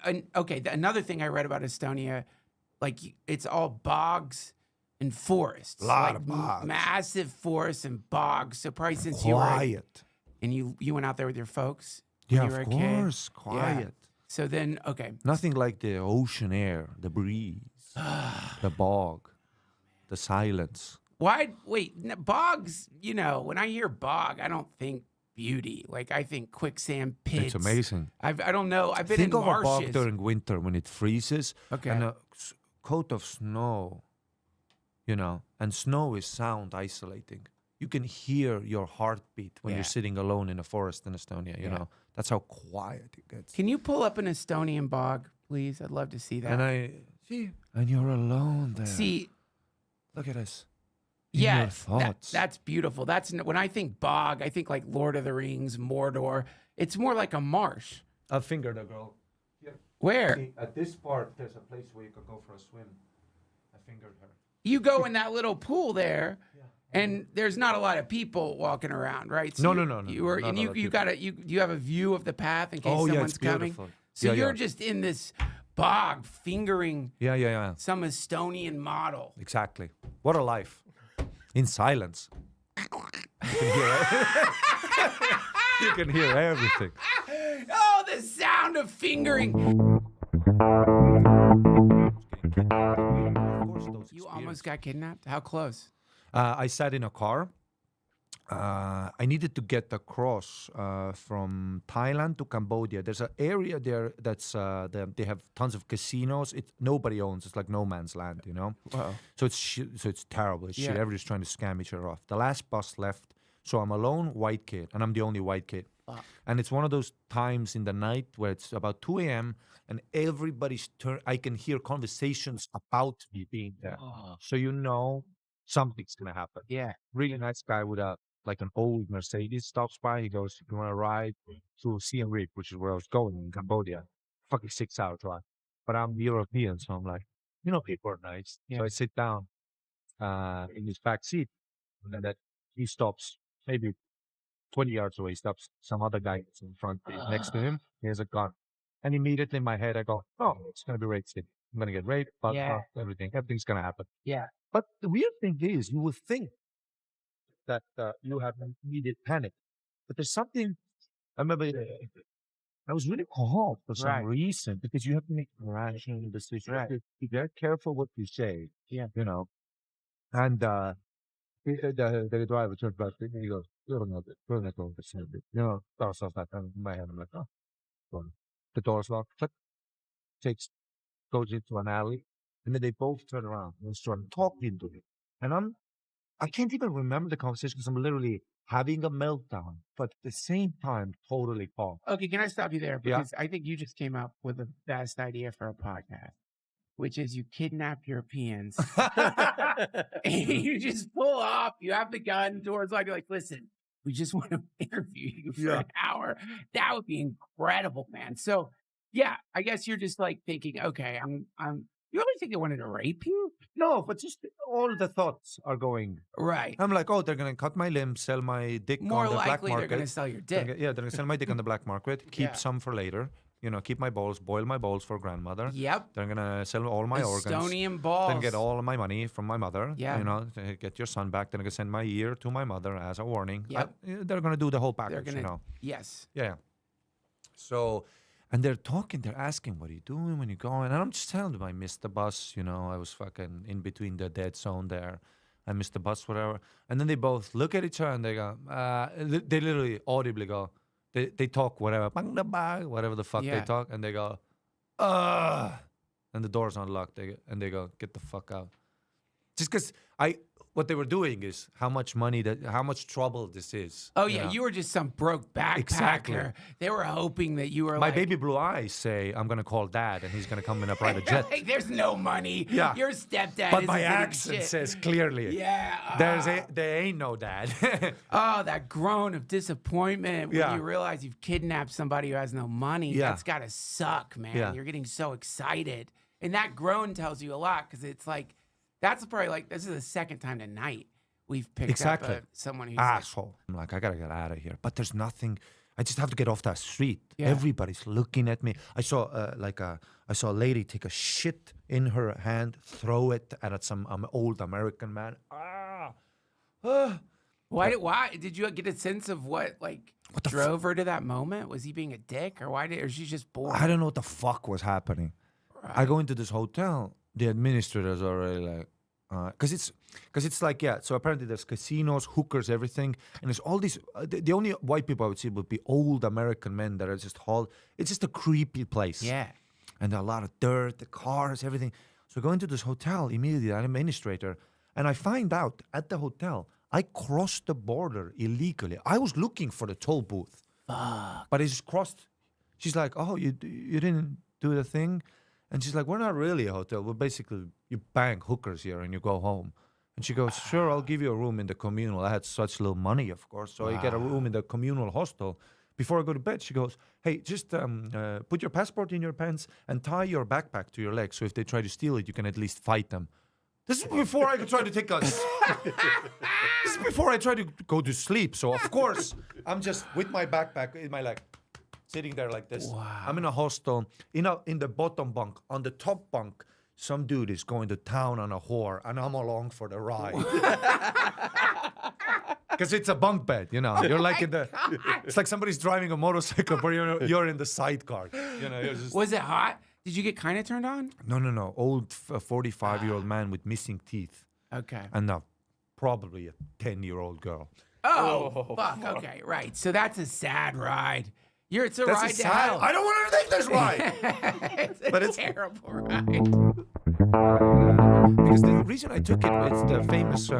Another thing I read about Estonia, like it's all bogs and forests. A lot like of bogs. Massive forests and bogs. So probably since Quiet. you went out there with your folks Yeah, when you were of a kid? course. Quiet. So then, okay. Nothing like the ocean air, the breeze, the bog, the silence. Bogs, when I hear bog, I don't think beauty. Like I think quicksand pits. It's amazing. I don't know. I've been Think in of marshes. a bog during winter when it freezes Okay. and a coat of snow, and snow is sound isolating. You can hear your heartbeat when you're sitting alone in a forest in Estonia, you know. That's how quiet it gets. Can you pull up an Estonian bog, please? I'd love to see that. And you're alone there. See, look at us. Yeah, your thoughts. That's beautiful. When I think bog, I think like Lord of the Rings, Mordor. It's more like a marsh. I fingered a girl. Yeah. Where? See, at this part, there's a place where you could go for a swim. I fingered her. You go in that little pool there, and there's not a lot of people walking around, right? So No. You have a view of the path in case someone's coming. So you're just in this bog fingering some Estonian model. Exactly. What a life. In silence. You can hear everything. Oh, the sound of fingering. You almost got kidnapped? How close? I sat in a car. I needed to get across from Thailand to Cambodia. There's an area there that's they have tons of casinos. Nobody owns. It's like no man's land, Wow. So it's terrible. It's shit. Everybody's trying to scam each other off. The last bus left, so I'm a lone white kid, and I'm the only white kid. Wow. And it's one of those times in the night where it's about 2 a.m. and everybody's I can hear conversations about me being there. Oh. So something's gonna happen. Yeah. Really nice guy with like an old Mercedes stops by. He goes, "You want to ride to Siem Reap," which is where I was going in Cambodia. Fucking 6-hour drive. But I'm European, so I'm like, people are nice. Yeah. So I sit down in his back seat, and then he stops maybe 20 yards away. He stops. Some other guy is in front, next to him. He has a gun. And immediately in my head, I go, "Oh, it's going to be rape city. I'm going to get raped, but everything's going to happen." Yeah. But the weird thing is, you would think that you have immediate panic. But there's something, I remember I was really calm for some reason, because you have to make rational decisions. You have to be very careful what you say, And the driver turned back to me and he goes, "You're not going to say it." Starts off that in my head. I'm like, "Oh." Well, the door's locked. Click. Goes into an alley. And then they both turn around and start talking to me. And I can't even remember the conversation because I'm literally having a meltdown, but at the same time, totally calm. Okay, can I stop you there? Because I think you just came up with the best idea for a podcast, which is you kidnap Europeans. And you just pull off. You have the gun towards you're like, "Listen, we just want to interview you for an hour." That would be incredible, man. So, I guess you're just like thinking, okay, you really think they wanted to rape you? No, but just all the thoughts are going. Right. I'm like, oh, they're going to cut my limbs, sell my dick on the black market. More likely they're going to sell your dick. They're going to sell my dick on the black market, keep some for later, keep my balls, boil my balls for grandmother. Yep. They're going to sell all my organs. Estonian balls. Then get all of my money from my mother. Yeah. Get your son back. Then I'm going to send my ear to my mother as a warning. Yep. They're going to do the whole package, Yes. Yeah. So... And they're talking, they're asking, "What are you doing when you're going?" And I'm just telling them I missed the bus, I was fucking in between the dead zone there. I missed the bus, whatever. And then they both look at each other and they go, they literally audibly go, they talk whatever, whatever the fuck they talk. And they go, "Ugh." And the door's unlocked. And they go, "Get the fuck out." Just because what they were doing is how much trouble this is. Oh, yeah. You were just some broke backpacker. Exactly. They were hoping that you were My baby blue eyes say, "I'm going to call dad and he's going to come in a private jet." Like, there's no money. Yeah. Your stepdad But isn't my getting accent shit. says clearly. Yeah. There ain't no dad. Oh, that groan of disappointment when you realize you've kidnapped somebody who has no money. Yeah. That's got to suck, man. Yeah. You're getting so excited. And that groan tells you a lot because it's like, that's probably this is the second time tonight we've picked up someone who's asshole. I'm like, I gotta get out of here. But there's nothing. I just have to get off that street. Yeah. Everybody's looking at me. I saw a lady take a shit in her hand, throw it at some old American man. Why did you get a sense of what drove her to that moment? Was he being a dick, or she just bored? I don't know what the fuck was happening. Right. I go into this hotel. The administrators are already like, because it's like, yeah. So apparently there's casinos, hookers, everything, and there's all these. The only white people I would see would be old American men that are just It's just a creepy place. Yeah. And a lot of dirt, the cars, everything. So I go into this hotel immediately, an administrator, and I find out at the hotel I crossed the border illegally. I was looking for the toll booth, but I just crossed. She's like, "Oh, you didn't do the thing," and she's like, "We're not really a hotel. We're basically you bang hookers here and you go home." And she goes, "Sure, I'll give you a room in the communal." I had such little money, of course, so I get a room in the communal hostel. Before I go to bed, she goes, "Hey, just put your passport in your pants and tie your backpack to your leg, so if they try to steal it, you can at least fight them." This is before I try to take a. This is before I try to go to sleep. So of course I'm just with my backpack in my leg, sitting there like this. Wow. I'm in a hostel. In the bottom bunk. On the top bunk, some dude is going to town on a whore, and I'm along for the ride. Because it's a bunk bed, you know. You're like in the. It's like somebody's driving a motorcycle, but you're in the sidecar. You know. You're just, Was it hot? Did you get kind of turned on? No. Old 45-year-old man with missing teeth. Okay. And probably a 10-year-old girl. Oh, fuck. Okay, right. So that's a sad ride. It's a ride to hell. I don't want to take this ride. It's a terrible ride. Because the reason I took it's the famous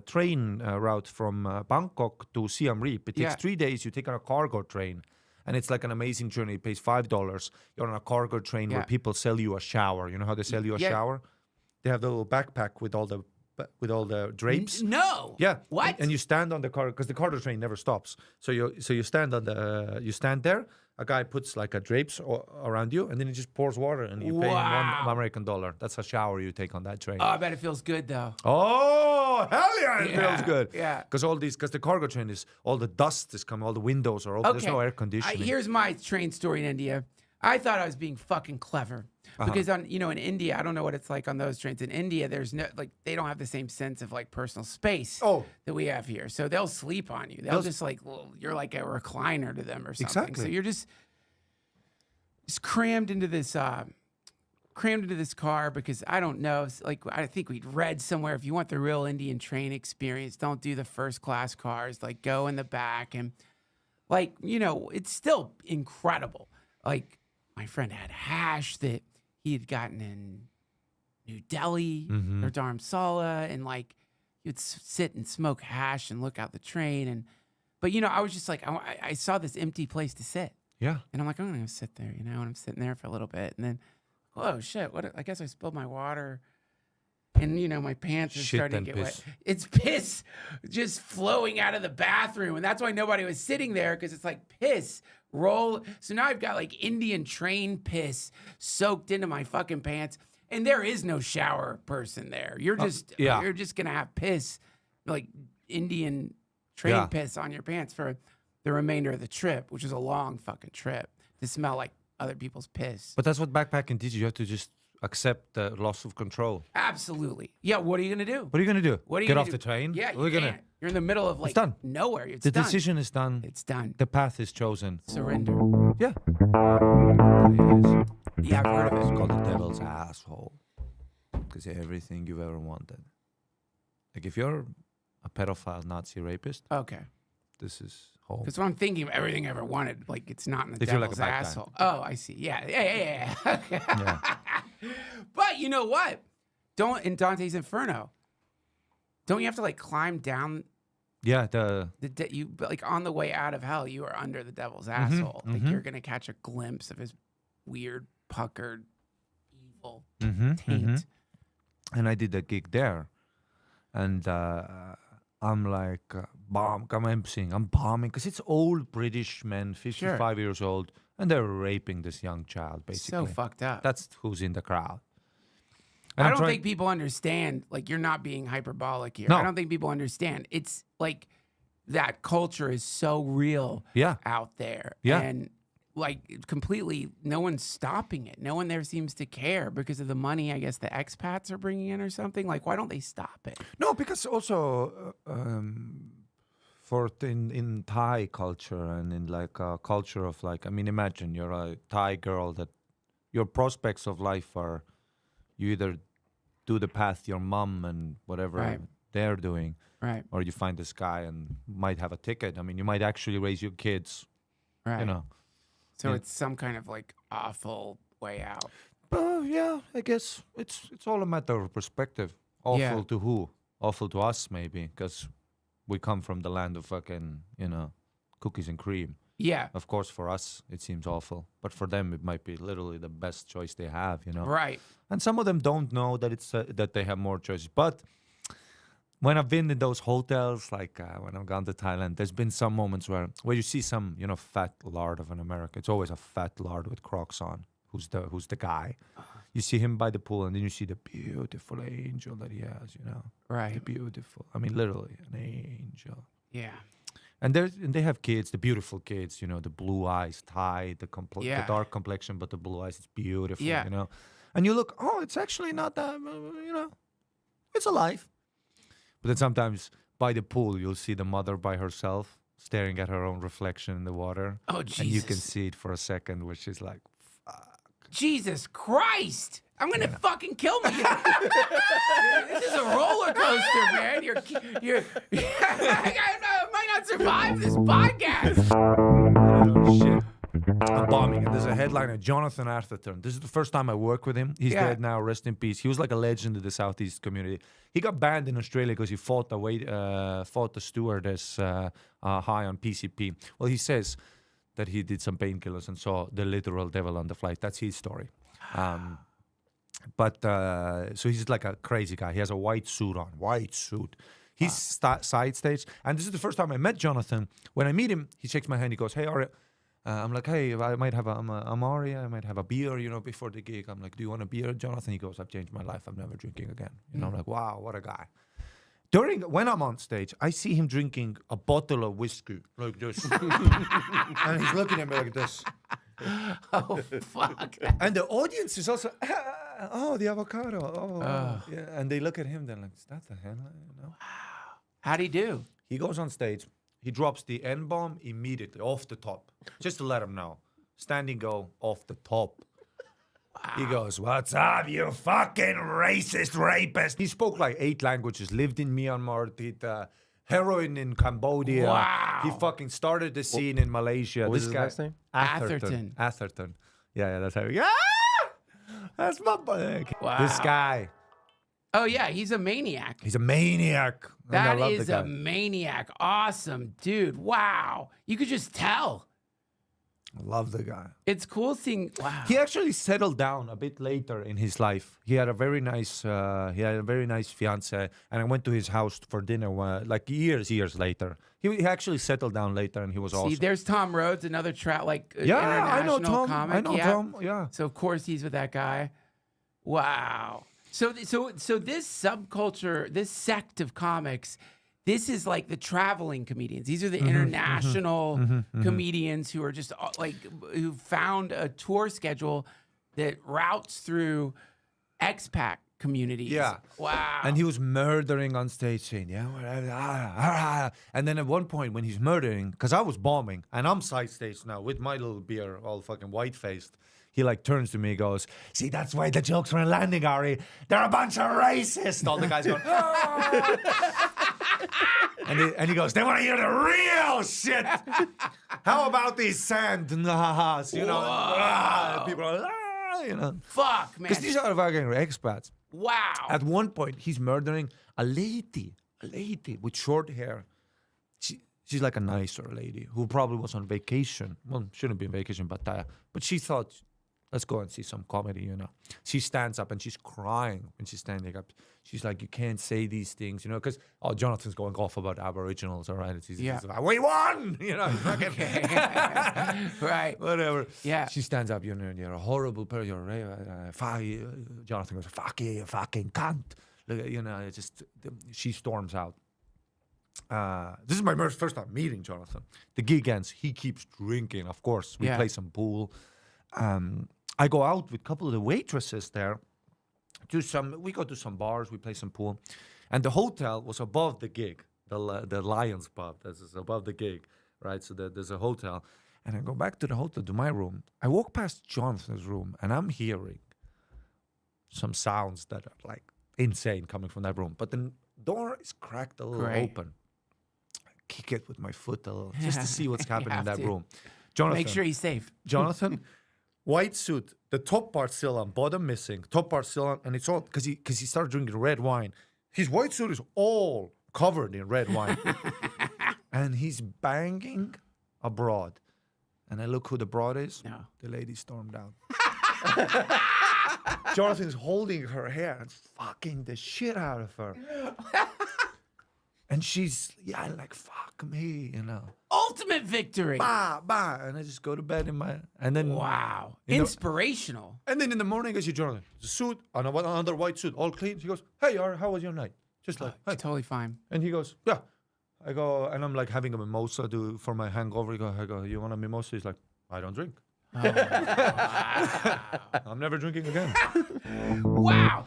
train route from Bangkok to Siem Reap. It takes 3 days. You take on a cargo train. And it's like an amazing journey. It pays $5. You're on a cargo train where people sell you a shower. You know how they sell you a shower? They have the little backpack with all the drapes. No. Yeah. What? And you stand on the car because the cargo train never stops. So you stand on you stand there. A guy puts like a drapes around you, and then he just pours water, and you pay him $1 American. That's a shower you take on that train. Oh, I bet it feels good though. Oh, hell yeah, it feels good. Yeah. Because the cargo train all the dust is coming, all the windows are open. Okay. There's no air conditioning. Here's my train story in India. I thought I was being fucking clever because in India, I don't know what it's like on those trains. In India, there's no they don't have the same sense of personal space that we have here. So they'll sleep on you. They'll just you're like a recliner to them or something. Exactly. So you're just crammed into this car because I don't know. I think we'd read somewhere if you want the real Indian train experience, don't do the first class cars. Go in the back and it's still incredible. My friend had hash that he had gotten in New Delhi or Dharamsala, and you'd sit and smoke hash and look out the train. But I was just I saw this empty place to sit. Yeah. And I'm I'm going to sit there, and I'm sitting there for a little bit. And then, oh, shit, I guess I spilled my water. And, my pants are starting to get wet. It's piss just flowing out of the bathroom. And that's why nobody was sitting there, because it's piss roll. So now I've got Indian train piss soaked into my fucking pants. And there is no shower person there. You're just you're just going to have piss, Indian train piss on your pants for the remainder of the trip, which is a long fucking trip, to smell like other people's piss. But that's what backpacking teaches you. You have to just accept the loss of control. Absolutely. Yeah, what are you going to do? What are you going to do? What are you Get gonna off do? the train? Yeah, You're in the middle of it's done. Nowhere. It's the done. decision is done. It's done. The path is chosen. Surrender. Yeah. Yeah, I've heard of It's it. called the devil's asshole. Because everything you've ever wanted. If you're a pedophile Nazi rapist, Okay. this is home. Because when I'm thinking of everything I ever wanted, it's not in the If you're devil's a bad guy. asshole. Oh, I see. Yeah. Okay. Yeah. But you know what? In Dante's Inferno, don't you have to climb down Yeah, on the way out of hell, you are under the devil's asshole. You're gonna catch a glimpse of his weird, puckered, evil taint. And I did a gig there, and I'm I'm emceeing, I'm bombing, because it's old British men, 55 years old, and they're raping this young child, basically. So fucked up. That's who's in the crowd. And I don't think people understand, you're not being hyperbolic here. No. I don't think people understand. It's that culture is so real Yeah. out there. Yeah. And like completely, no one's stopping it. No one there seems to care because of the money, I guess the expats are bringing in or something. Like, why don't they stop it? No, because also in Thai culture and in like a culture of like, I mean, imagine you're a Thai girl that your prospects of life are you either do the path your mom and whatever Right. they're doing, Right. or you find this guy and might have a ticket. I mean, you might actually raise your kids, Right. you know. So Yeah. it's some kind of like awful way out. Yeah, I guess it's all a matter of perspective. Awful Yeah. to who? Awful to us, maybe, because we come from the land of fucking, cookies and cream. Yeah. Of course, for us, it seems awful, but for them, it might be literally the best choice they have, Right. And some of them don't know that it's that they have more choices. But when I've been in those hotels, like when I've gone to Thailand, there's been some moments where you see some, fat lard of an American. It's always a fat lard with Crocs on. Who's the guy? You see him by the pool, and then you see the beautiful angel that he has. The Right. beautiful. I mean, literally an angel. Yeah. And they have kids, the beautiful kids, the blue eyes, Thai, the Yeah. dark complexion, but the blue eyes, it's beautiful, Yeah. And you look, it's actually not that, it's alive. But then sometimes by the pool, you'll see the mother by herself staring at her own reflection in the water. Oh, Jesus. And you can see it for a second where she's like, Jesus Christ! I'm gonna fucking kill myself. This is a roller coaster, man. I might not survive this podcast. oh, shit. I'm bombing. And there's a headliner, Jonathan Atherton. This is the first time I work with him. He's Yeah. dead now, rest in peace. He was like a legend of the Southeast community. He got banned in Australia because he fought the stewardess high on PCP. Well, he says that he did some painkillers and saw the literal devil on the flight. That's his story. So he's like a crazy guy. He has a white suit. He's side stage. And this is the first time I met Jonathan. When I meet him, he shakes my hand. He goes, "Hey, Ari." I'm like, "Hey, I might have I'm Ari. I might have a beer, before the gig." I'm like, "Do you want a beer, Jonathan?" He goes, "I've changed my life. I'm never drinking again." I'm like, "Wow, what a guy." When I'm on stage, I see him drinking a bottle of whiskey like this. And he's looking at me like this. Oh fuck! And the audience is also, the avocado. Yeah. And they look at him, they're like, "Is that the headline?" How'd he do? He goes on stage, he drops the N-bomb immediately off the top, just to let him know. Standing go off the top. He goes, "What's up, you fucking racist rapist?" He spoke like 8 languages, lived in Myanmar, did heroin in Cambodia. Wow. He fucking started the scene in Malaysia. What was This his guy, last name? Atherton. Yeah, that's how. Yeah, that's my boy. Wow. This guy, Oh yeah, he's a maniac. he's a maniac. And I That love is the a guy. maniac. Awesome, dude. Wow. You could just tell. I love the guy. It's cool seeing. Wow. He actually settled down a bit later in his life. He had a very nice, fiance, and I went to his house for dinner. Like years later, he actually settled down later, and he was See, awesome. there's Tom Rhodes, another Yeah, I know international Tom. comic. I know yeah. Tom. Yeah. So of course he's with that guy. Wow. So this subculture, this sect of comics, this is like the traveling comedians. These are the international comedians who are just who found a tour schedule that routes through expat communities. Yeah. Wow. And he was murdering on stage, saying, "Yeah." And then at one point when he's murdering, because I was bombing, and I'm side stage now with my little beer, all fucking white-faced. He like turns to me and goes, "See, that's why the jokes weren't landing, Ari. They're a bunch of racists." All the guys going, and he goes, "They want to hear the real shit. How about these sand nahas?" People are, Fuck, man. because these are fucking expats. Wow. At one point, he's murdering a lady with short hair. She's like a nicer lady who probably was on vacation. Well, shouldn't be on vacation, but she thought, let's go and see some comedy, She stands up and she's crying when she's standing up. She's like, "You can't say these things, because Jonathan's going off about Aboriginals, all right? He's like, "We won!" Right. Whatever. Yeah. She stands up, you're a horrible person, Jonathan goes, "Fuck you, you fucking cunt." Look, she storms out. this is my first time meeting Jonathan. The gig ends. He keeps drinking. Of course, we play some pool. I go out with a couple of the waitresses there. We go to some bars. We play some pool, and the hotel was above the gig. The Lions pub that is above the gig, right? So there's a hotel, and I go back to the hotel to my room. I walk past Jonathan's room, and I'm hearing some sounds that are like insane coming from that room. But the door is cracked a little open. I kick it with my foot a little just to see what's happening in that room. Jonathan, make sure he's safe. Jonathan, white suit, the top part still on, bottom missing, top part still on, and it's all because he started drinking red wine. His white suit is all covered in red wine. And he's banging a broad. And I look who the broad is. No. The lady stormed out. Jonathan's holding her hair and fucking the shit out of her. And she's like, fuck me, you know. Ultimate victory. Bah, bah. And I just go to bed and then. Wow. You know, inspirational. and then in the morning I see Jonathan, the suit, another white suit, all clean. He goes, hey, how was your night? Just like, hey. Totally fine. And he goes, yeah. I go, and I'm like having a mimosa for my hangover. I go, you want a mimosa? He's like, I don't drink. Oh, wow. I'm never drinking again. Wow.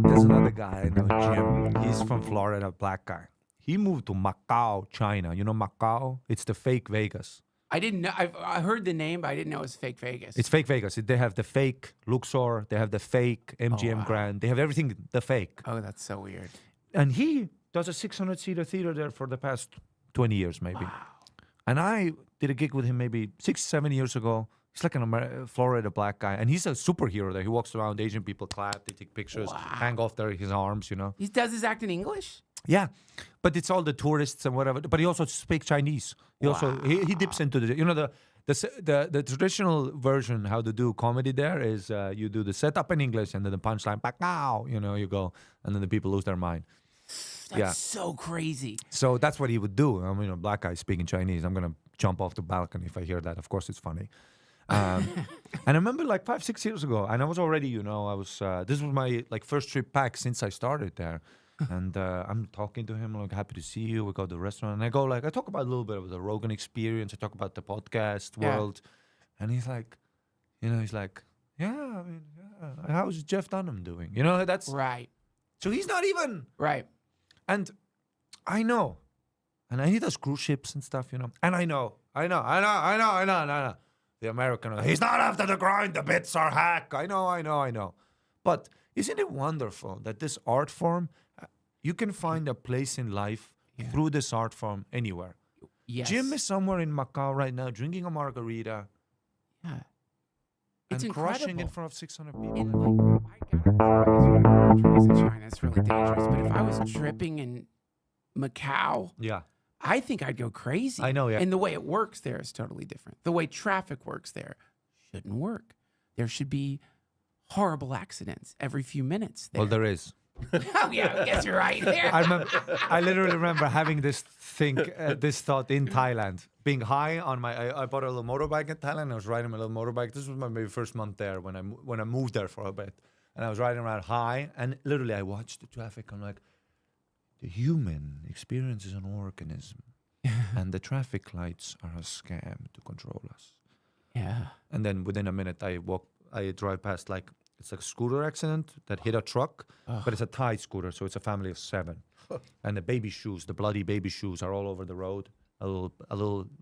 There's another guy I know, Jim. He's from Florida, black guy. He moved to Macau, China. You know Macau? It's the fake Vegas. I didn't know. I heard the name, but I didn't know it was fake Vegas. It's fake Vegas. They have the fake Luxor. They have the fake MGM Grand. They have everything, the fake. Oh, that's so weird. And he does a 600-seater theater there for the past 20 years, maybe. Wow. And I did a gig with him maybe 6-7 years ago. He's like an Florida black guy. And he's a superhero there. He walks around, Asian people clap, they take pictures, hang off his arms, you know. He does his act in English? Yeah. But it's all the tourists and whatever. But he also speaks Chinese. He also he dips into the, you know, the traditional version, how to do comedy there is you do the setup in English and then the punchline, back now, you know, you go, and then the people lose their mind. That's so crazy. So that's what he would do. I mean, a black guy speaking Chinese. I'm going to jump off the balcony if I hear that. Of course, it's funny. And I remember like 5-6 years ago, and I was already, you know, this was my like first trip back since I started there. And I'm talking to him, like, happy to see you. We go to the restaurant, and I talk about a little bit of the Rogan experience. I talk about the podcast world. And he's like, yeah, I mean, how's Jeff Dunham doing? You know, that's right. So he's not even right. And I know, and he does cruise ships and stuff, you know. And I know. The American, he's not after the grind. The bits are hack. I know. But isn't it wonderful that this art form, you can find a place in life through this art form anywhere? Yes. Jim is somewhere in Macau right now drinking a margarita. Yeah. It's and crushing incredible. in front of 600 people. And like, I gotta drugs in China. It's really dangerous. But if I was tripping in Macau, I think I'd go crazy. I know, yeah. And the way it works there is totally different. The way traffic works there shouldn't work. There should be horrible accidents every few minutes there. Well, there is. Oh, yeah, I guess you're right there. I literally remember having this thought in Thailand, being high on I bought a little motorbike in Thailand. I was riding my little motorbike. This was my maybe first month there when I moved there for a bit, and I was riding around high, and literally I watched the traffic. I'm like, the human experience is an organism, and the traffic lights are a scam to control us. Yeah. And then within a minute, I drive past it's like a scooter accident that hit a truck, but it's a Thai scooter, so it's a family of 7. And the baby shoes, the bloody baby shoes are all over the road. A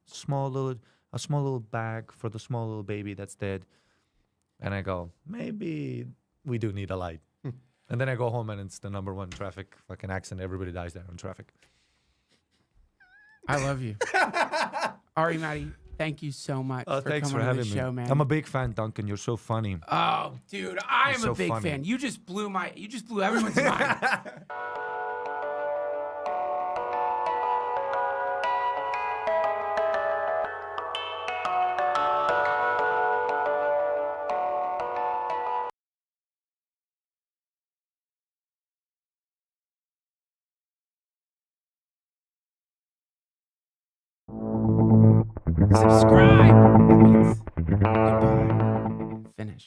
small little bag for the small little baby that's dead. And I go, maybe we do need a light. And then I go home and it's the number one traffic fucking accident. Everybody dies there in traffic. I love you. Ari Matti, thank you so much for thanks coming for on having the me. show, man. I'm a big fan, Duncan. You're so funny. Oh, dude, I am so a big funny. fan. You just blew everyone's mind. Subscribe. That means goodbye. Finish.